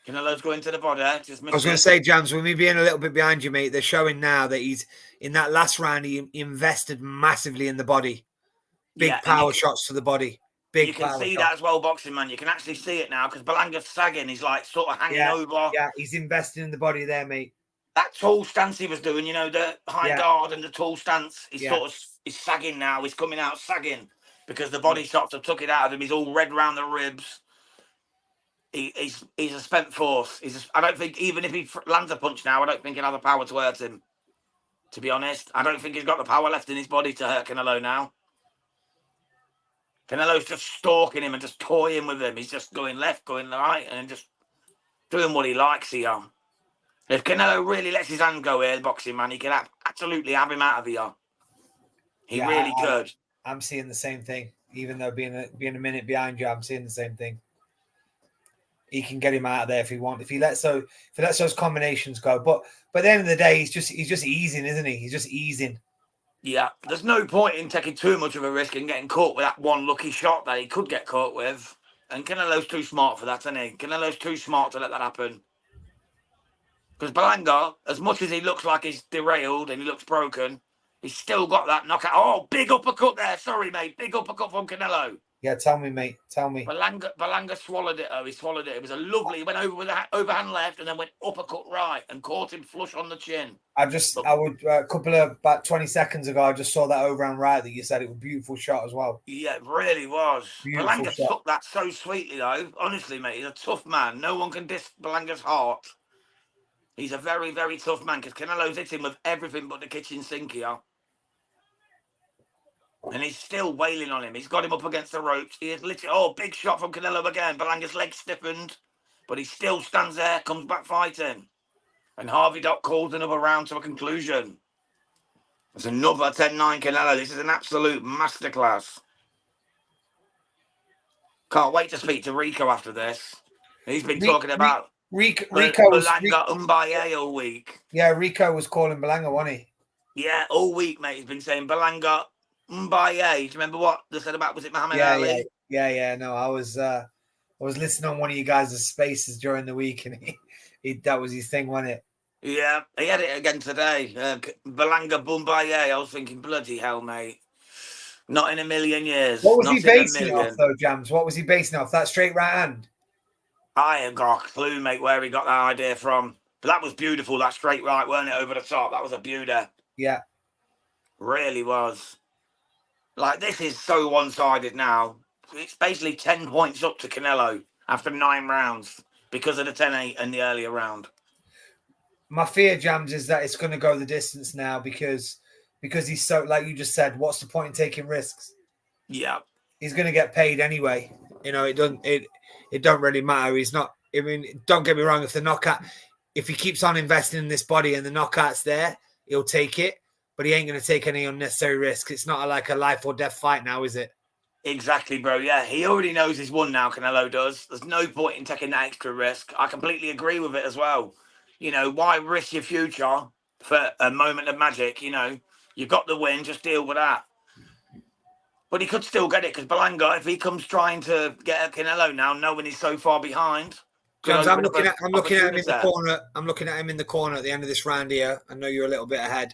Canelo's going to the body. I was going to say, Jams, with me being a little bit behind you, mate, they're showing now that he's in that last round. He invested massively in the body. Big power shots to the body. You can see that as well, boxing man. You can actually see it now because Berlanga's sagging. He's like sort of hanging over. Yeah, he's investing in the body there, mate. That tall stance he was doing, you know, the high guard and the tall stance. He's sort of he's sagging now. He's coming out sagging because the body shots have took it out of him. He's all red around the ribs. He's a spent force. I don't think even if he lands a punch now, I don't think he'll have the power to hurt him. To be honest, I don't think he's got the power left in his body to hurt Canelo now. Canelo's just stalking him and just toying with him. He's just going left, going right, and just doing what he likes here. If Canelo really lets his hand go here, the boxing man, he can absolutely have him out of here. He really could. I'm seeing the same thing. Even though being a minute behind you, I'm seeing the same thing. He can get him out of there if he wants. If he lets those combinations go. But at the end of the day, he's just easing, isn't he? He's just easing. Yeah, there's no point in taking too much of a risk and getting caught with that one lucky shot that he could get caught with. And Canelo's too smart for that, isn't he? Canelo's too smart to let that happen. Because Berlanga, as much as he looks like he's derailed and he looks broken, He's still got that knockout. Oh, big uppercut there. Sorry, mate. Big uppercut from Canelo. Yeah, tell me, mate. Tell me. Berlanga swallowed it. Oh, he swallowed it. It was a lovely. He went over with the overhand left and then went uppercut right and caught him flush on the chin. I would a couple of about 20 seconds ago, I just saw that overhand right that you said. It was a beautiful shot as well. Yeah, it really was. Beautiful Berlanga shot. took that so sweetly, though. Honestly, mate, he's a tough man. No one can diss Berlanga's heart. He's a very, very tough man because Canelo's hit him with everything but the kitchen sink here. And he's still wailing on him. He's got him up against the ropes. He is literally, oh, big shot from Canelo again. Berlanga's leg stiffened, but he still stands there, comes back fighting. And Harvey Doc calls another round to a conclusion. It's another 10-9 Canelo. This is an absolute masterclass. Can't wait to speak to Rico after this. He's been talking about Rico Berlanga Mbaye all week. Yeah, Rico was calling Berlanga, wasn't he? Yeah, all week, mate. He's been saying Berlanga Mbaye. Do you remember what they said about, was it Muhammad Ali? Yeah. No, I was listening on one of you guys' spaces during the week, and he that was his thing, wasn't it? Yeah, he had it again today. Berlanga Mbaye. I was thinking, bloody hell, mate. Not in a million years. What was he basing off, though, Jams? What was he basing off? That straight right hand? I ain't got a clue, mate, where he got that idea from. But that was beautiful, that straight right, weren't it, over the top? That was a beauty. Yeah. Really was. Like, this is so one-sided now. It's basically 10 points up to Canelo after 9 rounds because of the 10-8 in the earlier round. My fear, Jams, is that it's going to go the distance now because he's so, like you just said, what's the point in taking risks? Yeah. He's going to get paid anyway. You know, it don't really matter. He's not, I mean, don't get me wrong, if he keeps on investing in this body and the knockout's there, he'll take it, but he ain't going to take any unnecessary risks. It's not like a life or death fight now, is it? Exactly, bro. Yeah, he already knows he's won now, Canelo does. There's no point in taking that extra risk. I completely agree with it as well. You know, why risk your future for a moment of magic? You know, you got the win, just deal with that. But he could still get it because Berlanga, if he comes trying to get at Canelo now, knowing he's so far behind. James, I'm looking at him in the corner. I'm looking at him in the corner at the end of this round here. I know you're a little bit ahead,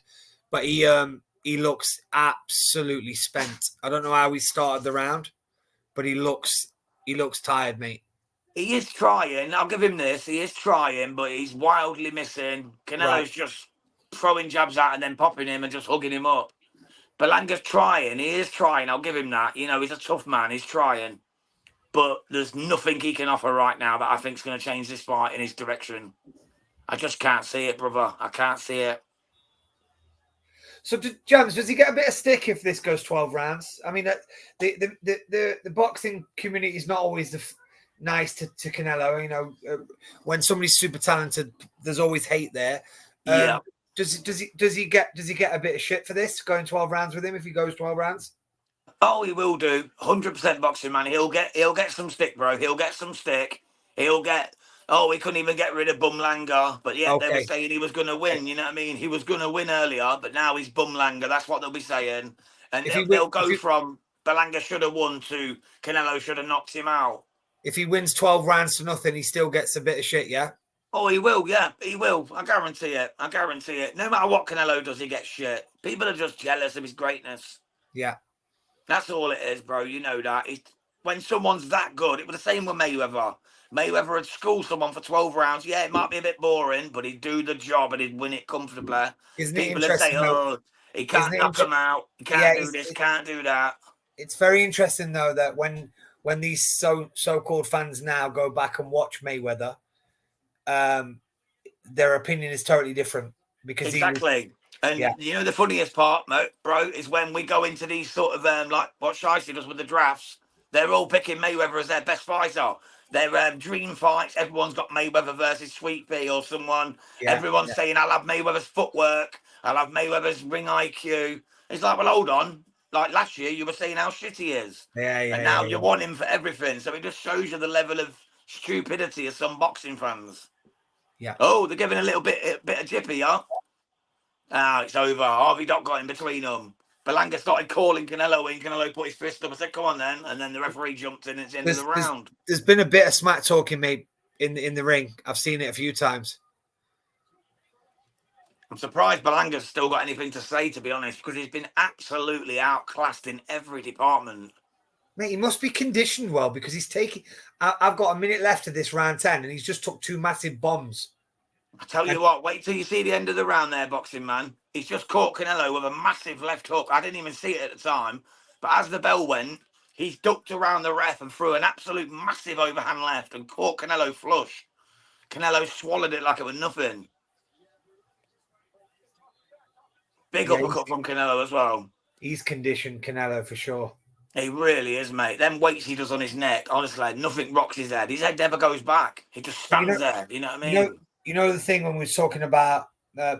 but he looks absolutely spent. I don't know how he started the round, but he looks tired, mate. He is trying. I'll give him this. He is trying, but he's wildly missing. Canelo's just throwing jabs at and then popping him and just hugging him up. Berlanga's trying. He is trying. I'll give him that. You know, he's a tough man. He's trying. But there's nothing he can offer right now that I think is going to change this fight in his direction. I just can't see it, brother. I can't see it. So, James, does he get a bit of stick if this goes 12 rounds? I mean, the boxing community is not always nice to Canelo. You know, when somebody's super talented, there's always hate there. Yeah. Does he get a bit of shit for this going 12 rounds with him if he goes 12 rounds? Oh, he will do. 100% boxing man. He'll get some stick, bro. He'll get some stick. He'll get. Oh, he couldn't even get rid of Berlanga, but yeah, they were saying he was going to win. You know what I mean? He was going to win earlier, but now he's Berlanga. That's what they'll be saying, and they'll go from Berlanga should have won to Canelo should have knocked him out. If he wins 12 rounds to nothing, he still gets a bit of shit, yeah. Oh, he will, yeah, he will. I guarantee it. No matter what Canelo does, he gets shit. People are just jealous of his greatness. Yeah. That's all it is, bro. You know that. When someone's that good, it was the same with Mayweather. Mayweather would school someone for 12 rounds. Yeah, it might be a bit boring, but he'd do the job and he'd win it comfortably. People would say, oh, he can't knock him out. He can't do this, can't do that. It's very interesting, though, that when these so-called fans now go back and watch Mayweather, their opinion is totally different. Because exactly. You know the funniest part, bro, is when we go into these sort of like what Shicey does with the drafts. They're all picking Mayweather as their best fighter. Their dream fights. Everyone's got Mayweather versus Sweet Pea or someone. Yeah, everyone's saying, "I'll have Mayweather's footwork. I'll have Mayweather's ring IQ." It's like, well, hold on. Like last year, you were saying how shit he is. And now you want him for everything. So it just shows you the level of stupidity of some boxing fans. Yeah. Oh, they're giving a little bit of jippy, yeah. Ah, it's over. Harvey Doc got in between them. Berlanga started calling Canelo in. Canelo put his fist up. I said, come on then. And then the referee jumped in. It's the end of the round. There's been a bit of smack talking, mate, in the ring. I've seen it a few times. I'm surprised Berlanga's still got anything to say, to be honest, because he's been absolutely outclassed in every department. Mate, he must be conditioned well because he's taking. I've got a minute left of this round 10, and he's just took 2 massive bombs. I tell you what, wait till you see the end of the round there, boxing man. He's just caught Canelo with a massive left hook. I didn't even see it at the time, but as the bell went, he's ducked around the ref and threw an absolute massive overhand left and caught Canelo flush. Canelo swallowed it like it was nothing. Big uppercut from Canelo as well. He's conditioned, Canelo, for sure. He really is, mate. Them weights he does on his neck, honestly, nothing rocks his head. His head never goes back. He just stands there. You know what I mean? You know the thing when we were talking about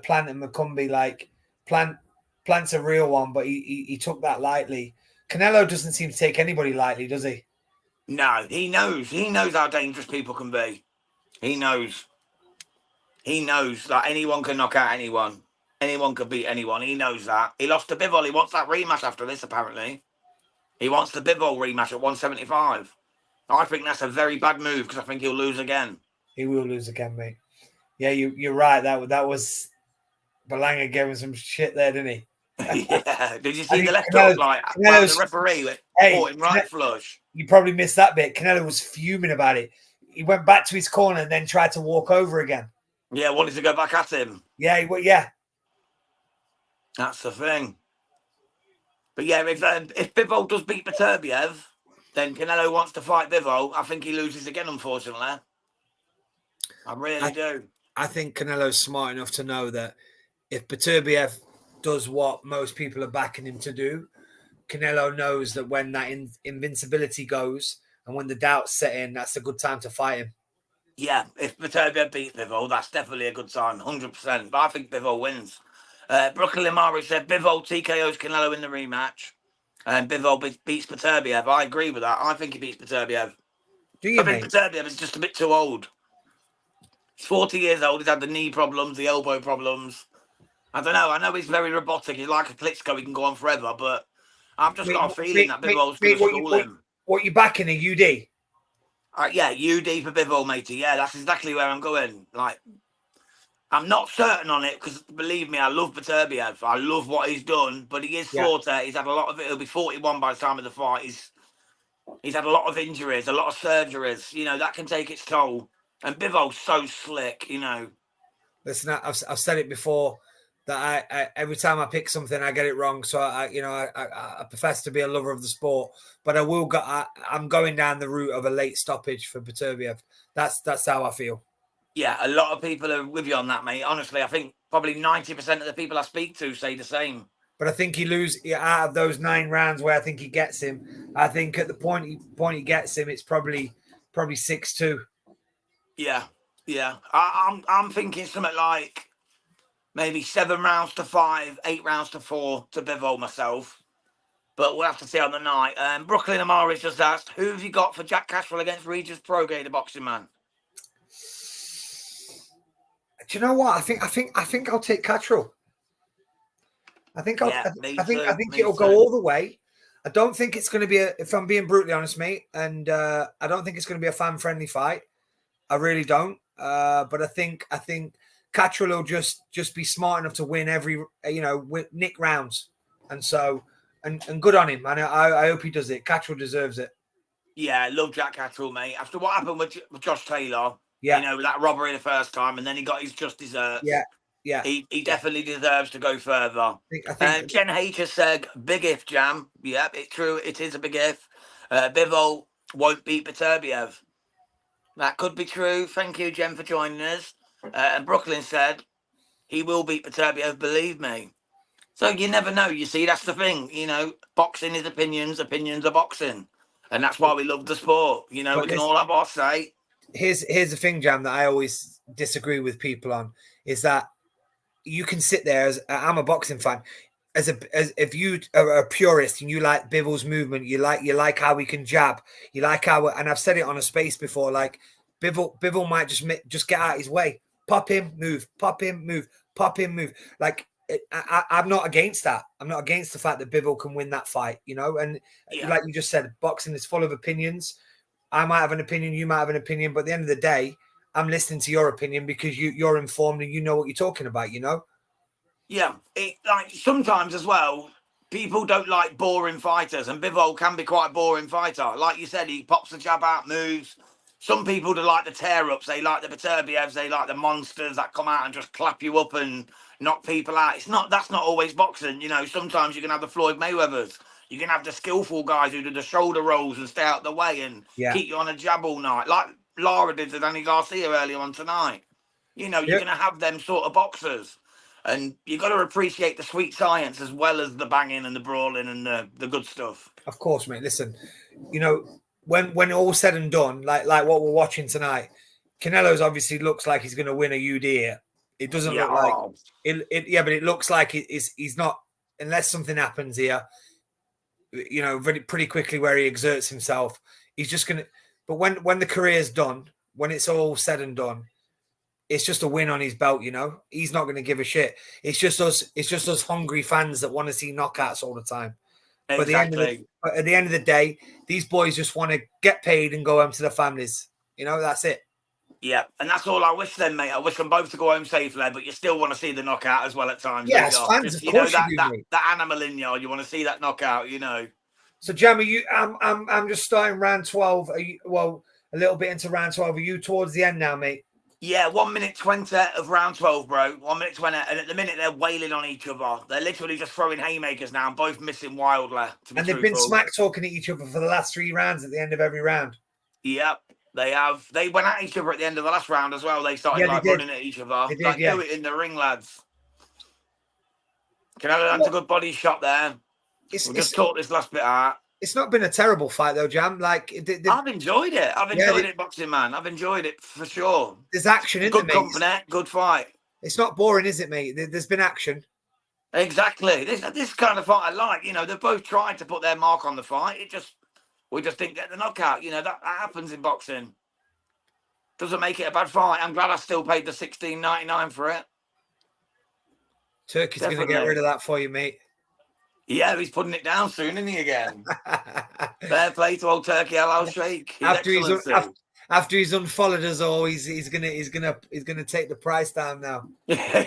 Plant and McCumbee, like Plant's a real one, but he took that lightly. Canelo doesn't seem to take anybody lightly, does he? No, he knows. He knows how dangerous people can be. He knows. He knows that anyone can knock out anyone. Anyone could beat anyone. He knows that. He lost to Bivol. He wants that rematch after this, apparently. He wants the Bivol rematch at 175. I think that's a very bad move because I think he'll lose again. He will lose again, mate. Yeah, you're right. That was Berlanga gave him some shit there, didn't he? Yeah. Did you see the left hook? Like, the referee caught him right flush. You probably missed that bit. Canelo was fuming about it. He went back to his corner and then tried to walk over again. Yeah, wanted to go back at him. Yeah, yeah. That's the thing. But yeah, if Bivol does beat Beterbiev, then Canelo wants to fight Bivol. I think he loses again, unfortunately. I really do. I think Canelo's smart enough to know that if Beterbiev does what most people are backing him to do, Canelo knows that when that invincibility goes and when the doubts set in, that's a good time to fight him. Yeah, if Beterbiev beats Bivol, that's definitely a good sign, 100%. But I think Bivol wins. Brooklyn Limari said Bivol TKO's Canelo in the rematch. And Bivol beats Beterbiev. I agree with that. I think he beats Beterbiev. Do you, I think Beterbiev is just a bit too old. He's 40 years old. He's had the knee problems, the elbow problems. I don't know. I know he's very robotic. He's like a Klitschko. He can go on forever. But I've just got a feeling that Bivol's going to school him. What you backing, a UD? Yeah, UD for Bivol, matey. Yeah, that's exactly where I'm going. Like, I'm not certain on it because, believe me, I love Beterbiev. I love what he's done, but he is 40. He's had a lot of it. He'll be 41 by the time of the fight. He's had a lot of injuries, a lot of surgeries. You know, that can take its toll. And Bivol's so slick, you know. Listen, I've said it before that I every time I pick something, I get it wrong. So I profess to be a lover of the sport, but I'm going down the route of a late stoppage for Beterbiev. That's how I feel. Yeah, a lot of people are with you on that, mate. Honestly, I think probably 90% of the people I speak to say the same. But I think he loses out of those 9 rounds where I think he gets him. I think at the point he gets him, it's probably 6-2. Yeah. I'm thinking something like maybe 7 rounds to 5, 8 rounds to 4 to Bivol myself. But we'll have to see on the night. Brooklyn Amari's just asked, who have you got for Jack Caswell against Regis Prograis, the boxing man? Do you know what? I think I'll take Cattrall. I think it'll go all the way. I don't think it's going to be if I'm being brutally honest, mate, and I don't think it's going to be a fan-friendly fight. I really don't. But I think Cattrall will just be smart enough to win every nick rounds, and good on him. And I hope he does it. Cattrall deserves it. Yeah, I love Jack Cattrall, mate. After what happened with Josh Taylor, yeah, that robbery the first time, and then he got his just desserts. Yeah. He definitely deserves to go further. I think Jen Hater said, big if, Jam. Yeah, it's true. It is a big if. Bivol won't beat Beterbiev. That could be true. Thank you, Jen, for joining us. And Brooklyn said, he will beat Beterbiev, believe me. So you never know. You see, that's the thing. You know, boxing is opinions. Opinions are boxing. And that's why we love the sport. You know, we can all have our say. Here's the thing, Jam, that I always disagree with people on, is that you can sit there I'm a boxing fan. As if you are a purist and you like Bivol's movement, you like how he can jab, you like how, and I've said it on a space before, like Bivol might just get out his way, pop him, move, pop him, move, pop him, move. Like I'm not against that. I'm not against the fact that Bivol can win that fight, you know. And like you just said, boxing is full of opinions. I might have an opinion, you might have an opinion, but at the end of the day, I'm listening to your opinion because you're informed and you know what you're talking about, you know. Yeah, like sometimes as well, people don't like boring fighters, and Bivol can be quite a boring fighter. Like you said, he pops the jab out, moves. Some people do like the tear ups. They like the Beterbievs. They like the monsters that come out and just clap you up and knock people out. It's not that's not always boxing. You know, sometimes you can have the Floyd Mayweathers. You can have the skillful guys who do the shoulder rolls and stay out the way and keep you on a jab all night, like Lara did to Danny Garcia earlier on tonight. You know, you're going to have them sort of boxers. And you've got to appreciate the sweet science as well as the banging and the brawling and the good stuff. Of course, mate. Listen, you know, when all's said and done, like what we're watching tonight, Canelo's obviously looks like he's going to win a UD here. It doesn't look like it. Yeah, but it looks like he's not, unless something happens here, you know, pretty quickly where he exerts himself. He's just going to, but when the career's done, when it's all said and done, it's just a win on his belt, you know. He's not going to give a shit. It's just us hungry fans that want to see knockouts all the time. Exactly. But at the end of the day, these boys just want to get paid and go home to their families. You know, that's it. Yeah, and that's all I wish them, mate. I wish them both to go home safely, but you still want to see the knockout as well at times. Yeah, as fans, of course you do, that animal in you want to see that knockout, you know. So, Jamie, I'm just starting round 12. Are you, well, a little bit into round 12. Are you towards the end now, mate? Yeah, 1 minute 20 of round 12, bro. 1 minute 20. And at the minute, they're wailing on each other. They're literally just throwing haymakers now and both missing wildly. And they've been smack talking at each other for the last 3 rounds at the end of every round. Yep, they have. They went at each other at the end of the last round as well. They started running at each other. Do it in the ring, lads. Canelo lands a good body shot there. We'll just talk this last bit out. It's not been a terrible fight, though, Jam. Like I've enjoyed it. I've enjoyed it, boxing, man. I've enjoyed it for sure. There's action in good company, good fight. It's not boring, is it, mate? There's been action. Exactly. This kind of fight I like. You know, they've both tried to put their mark on the fight. We just didn't get the knockout. You know, that happens in boxing. Doesn't make it a bad fight. I'm glad I still paid the $16.99 for it. Turkey's going to get rid of that for you, mate. Yeah, he's putting it down soon, isn't he, again? Fair play to old Turkey Al Sheikh. After he's unfollowed us all, he's gonna take the price down now. Yeah,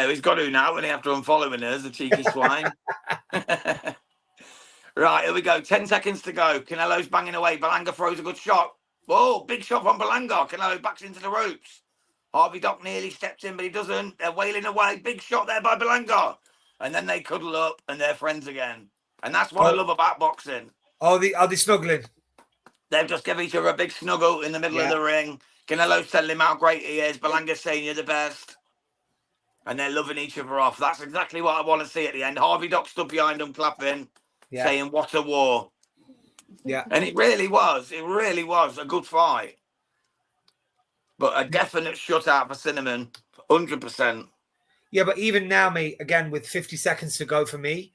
he's got to now when he have to unfollow us, the cheeky swine. Right, here we go. 10 seconds to go. Canelo's banging away. Berlanga throws a good shot. Whoa, big shot from Berlanga. Canelo backs into the ropes. Harvey Dock nearly steps in, but he doesn't. They're wailing away. Big shot there by Berlanga. And then they cuddle up and they're friends again. And that's what I love about boxing. Are they snuggling? They've just given each other a big snuggle in the middle of the ring. Canelo's telling him how great he is. Berlanga's saying you're the best. And they're loving each other off. That's exactly what I want to see at the end. Harvey Dock stood behind them clapping, saying, what a war. Yeah. And it really was. It really was a good fight. But a definite shutout for Cinnamon. 100%. Yeah, but even now, mate, again, with 50 seconds to go for me,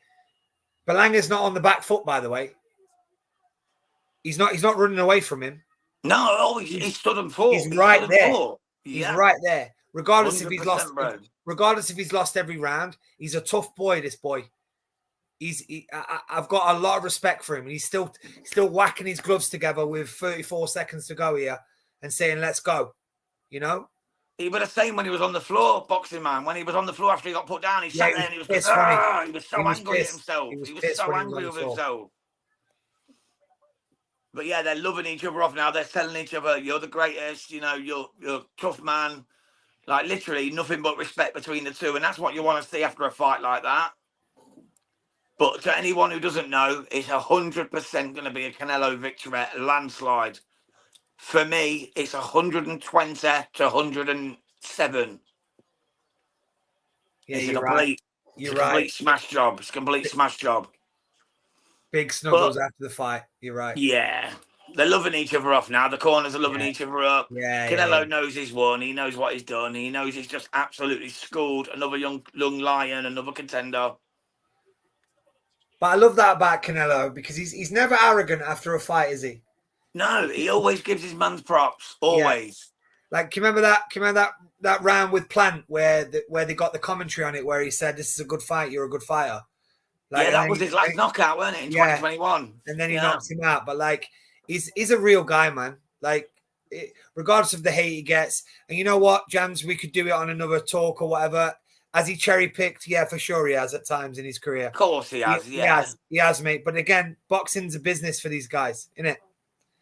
Berlanga's not on the back foot, by the way. He's not running away from him. No, he stood and fought. He's right there. He's right there. Regardless if he's lost, regardless if he's lost every round, he's a tough boy. This boy, I've got a lot of respect for him. He's still whacking his gloves together with 34 seconds to go here and saying, "Let's go." You know. He was the same when he was on the floor, boxing man. When he was on the floor after he got put down, he sat there and he was so angry at himself. He was so angry with himself. But yeah, they're loving each other off now. They're telling each other, "You're the greatest. You know, you're a tough man." Like literally, nothing but respect between the two, and that's what you want to see after a fight like that. But to anyone who doesn't know, it's 100% going to be a Canelo victory, a landslide. For me, it's 120 to 107. Yeah, it's a complete smash job. It's a complete smash job. Big snuggles after the fight. You're right. Yeah. They're loving each other off now. The corners are loving each other up. Canelo knows he's won. He knows what he's done. He knows he's just absolutely schooled another young lion, another contender. But I love that about Canelo because he's never arrogant after a fight, is he? No, he always gives his man's props. Always. Yeah. Like, can you remember that round with Plant where they got the commentary on it where he said, "This is a good fight. You're a good fighter." Like, yeah, that was his last knockout, wasn't it, in 2021? And then he knocks him out. But like, he's a real guy, man. Like, regardless of the hate he gets. And you know what, Jams, we could do it on another talk or whatever. Has he cherry picked? Yeah, for sure he has at times in his career. Of course he has. He has, mate. But again, boxing's a business for these guys, isn't it?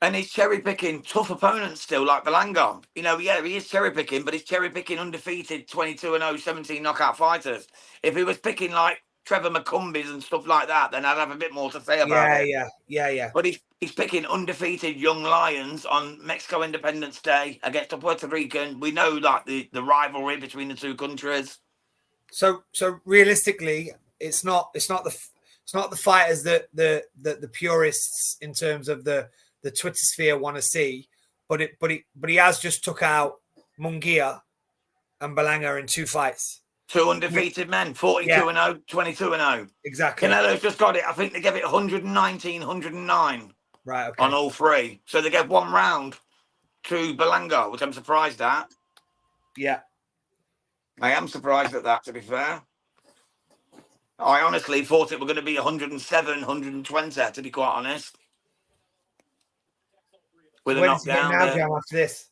And he's cherry picking tough opponents still, like Berlanga. You know, yeah, he is cherry picking, but he's cherry picking undefeated 22-0, 17 knockout fighters. If he was picking like Trevor McCumbe's and stuff like that, then I'd have a bit more to say about it. Yeah. But he's picking undefeated young lions on Mexico Independence Day against a Puerto Rican. We know like the rivalry between the two countries. So realistically, it's not the fighters that the purists in terms of the Twitter sphere want to see, but he has just took out Munguia and Berlanga in 2 fights. 2 undefeated men, 42-0, 22-0. Exactly. Canelo's just got it. I think they gave it 119, 109. Right, okay. On all 3. So they gave 1 round to Berlanga, which I'm surprised at. Yeah. I am surprised at that, to be fair. I honestly thought it were going to be 107, 120, to be quite honest. With a knockdown now, after this,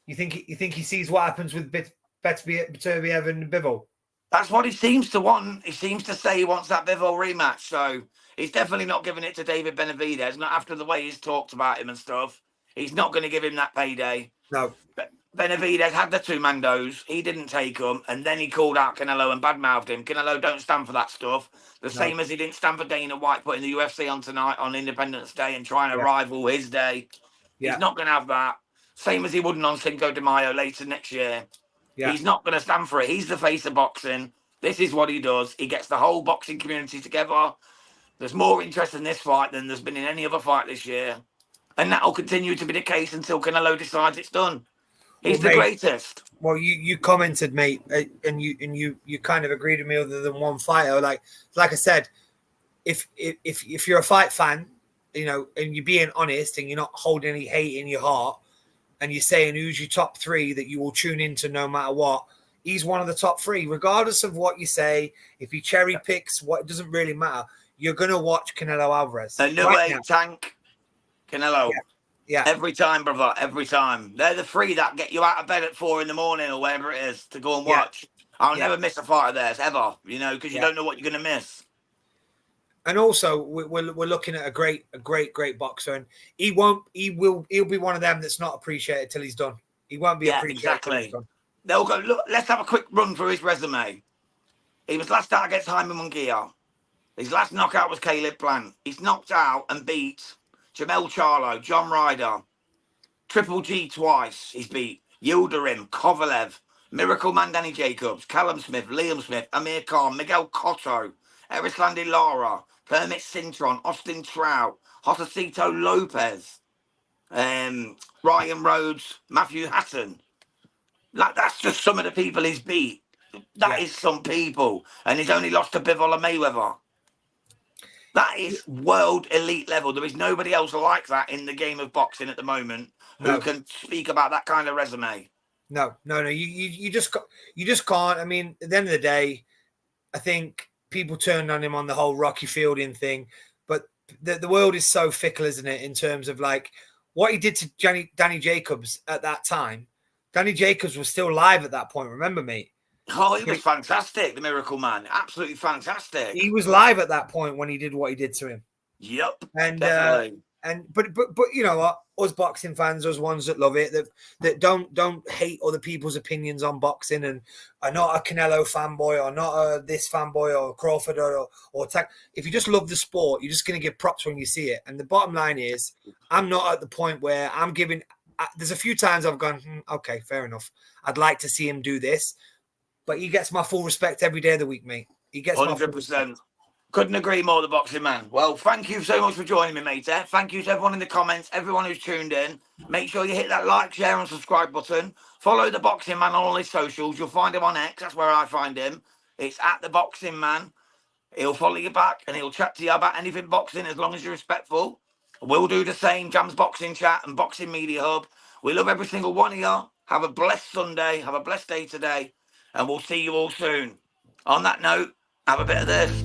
you think he sees what happens with Beterbiev and Bivol? That's what he seems to want. He seems to say he wants that Bivol rematch. So he's definitely not giving it to David Benavidez. Not after the way he's talked about him and stuff. He's not going to give him that payday. No. But Benavidez had the 2 Mandos. He didn't take them. And then he called out Canelo and badmouthed him. Canelo don't stand for that stuff. The same as he didn't stand for Dana White putting the UFC on tonight on Independence Day and trying to rival his day. Yeah. He's not going to have that. Same as he wouldn't on Cinco de Mayo later next year. Yeah. He's not going to stand for it. He's the face of boxing. This is what he does. He gets the whole boxing community together. There's more interest in this fight than there's been in any other fight this year. And that will continue to be the case until Canelo decides it's done. He's the greatest. Well, you commented, mate, and you kind of agreed with me other than one fighter. Like I said, if you're a fight fan, you know, and you're being honest and you're not holding any hate in your heart, and you're saying who's your top 3 that you will tune into no matter what, he's one of the top 3, regardless of what you say. If he cherry picks, it doesn't really matter. You're gonna watch Canelo Alvarez. A new age tank, Canelo. Yeah. Every time, brother. Every time. They're the 3 that get you out of bed at 4 in the morning or wherever it is to go and watch. I'll never miss a fight of theirs ever. You know, because you don't know what you're gonna miss. And also, we're looking at a great boxer, and he'll be one of them that's not appreciated till he's done. He won't be appreciated. Exactly. They'll go, look, let's have a quick run through his resume. He was last out against Jaime Munguia. His last knockout was Caleb Plant. He's knocked out and beat Jamel Charlo, John Ryder, Triple G twice. He's beat Yildirim, Kovalev, Miracle Man Danny Jacobs, Callum Smith, Liam Smith, Amir Khan, Miguel Cotto, Erislandy Lara, Permit Cintron, Austin Trout, Josecito Lopez, Ryan Rhodes, Matthew Hatton. Like, that's just some of the people he's beat. That is some people. And he's only lost to Bivol and Mayweather. That is world elite level. There is nobody else like that in the game of boxing at the moment who can speak about that kind of resume. No. You just can't. I mean, at the end of the day, I think people turned on him on the whole Rocky Fielding thing, but the world is so fickle, isn't it? In terms of like what he did to Danny Jacobs at that time. Danny Jacobs was still live at that point. Remember, mate? Oh, he was fantastic, the Miracle Man. Absolutely fantastic. He was live at that point when he did what he did to him. Yep. And but you know what? Us boxing fans, us ones that love it, that don't hate other people's opinions on boxing, and are not a Canelo fanboy or not a this fanboy or Crawford or Tag. If you just love the sport, you're just going to give props when you see it. And the bottom line is, I'm not at the point where I'm giving. There's a few times I've gone, okay, fair enough. I'd like to see him do this. But he gets my full respect every day of the week, mate. He gets 100%. Couldn't agree more, the boxing man. Well, thank you so much for joining me, mate. Thank you to everyone in the comments, everyone who's tuned in. Make sure you hit that like, share, and subscribe button. Follow the boxing man on all his socials. You'll find him on X. That's where I find him. It's at the boxing man. He'll follow you back and he'll chat to you about anything boxing as long as you're respectful. We'll do the same. Jam's Boxing Chat and Boxing Media Hub. We love every single one of you. Have a blessed Sunday. Have a blessed day today. And we'll see you all soon. On that note, have a bit of this.